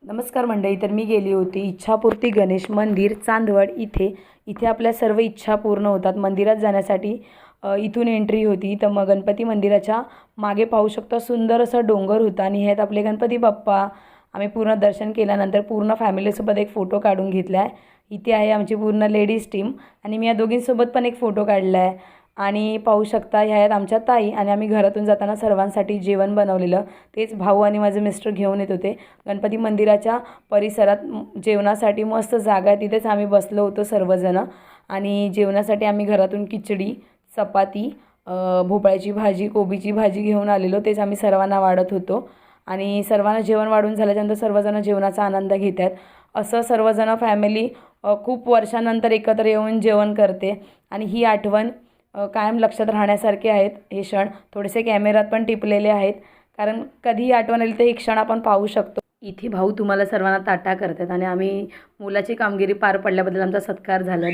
नमस्कार मंडळी. तर मी गेली होती इच्छापूर्ती गणेश मंदिर चांदवड इथे आपल्या सर्व इच्छा पूर्ण होतात. मंदिरात जाण्यासाठी इथून एंट्री होती. तर मग गणपती मंदिराच्या मागे पाहू शकता सुंदर असं डोंगर होता आणि ह्यात आपले गणपती बाप्पा. आम्ही पूर्ण दर्शन केल्यानंतर पूर्ण फॅमिलीसोबत एक फोटो काढून घेतला आहे. इथे आहे आमची पूर्ण लेडीज टीम आणि मी या दोघींसोबत पण एक फोटो काढला आहे. आणि पाहू शकता ह्या आहेत आमच्या ताई आणि आम्ही घरातून जाताना सर्वांसाठी जेवण बनवलेलं तेच भाऊ आणि माझे मिस्टर घेऊन येत होते. गणपती मंदिराच्या परिसरात जेवणासाठी मस्त जागा आहे, तिथेच आम्ही बसलो होतो सर्वजण. आणि जेवणासाठी आम्ही घरातून खिचडी, चपाती, भोपळ्याची भाजी, कोबीची भाजी घेऊन आलेलो, तेच आम्ही सर्वांना वाढत होतो. आणि सर्वांना जेवण वाढून झाल्यानंतर सर्वजण जेवणाचा आनंद घेत आहेत. असं सर्वजण फॅमिली खूप वर्षानंतर एकत्र येऊन जेवण करते आणि ही आठवण कायम लक्षात राहण्यासारखे आहेत. हे क्षण थोडेसे कॅमेऱ्यात पण टिपलेले आहेत, कारण कधीही आठवण आली तर हे क्षण आपण पाहू शकतो. इथे भाऊ तुम्हाला सर्वांना ताटा करतात आणि आम्ही मुलाची कामगिरी पार पडल्याबद्दल आमचा सत्कार झाला.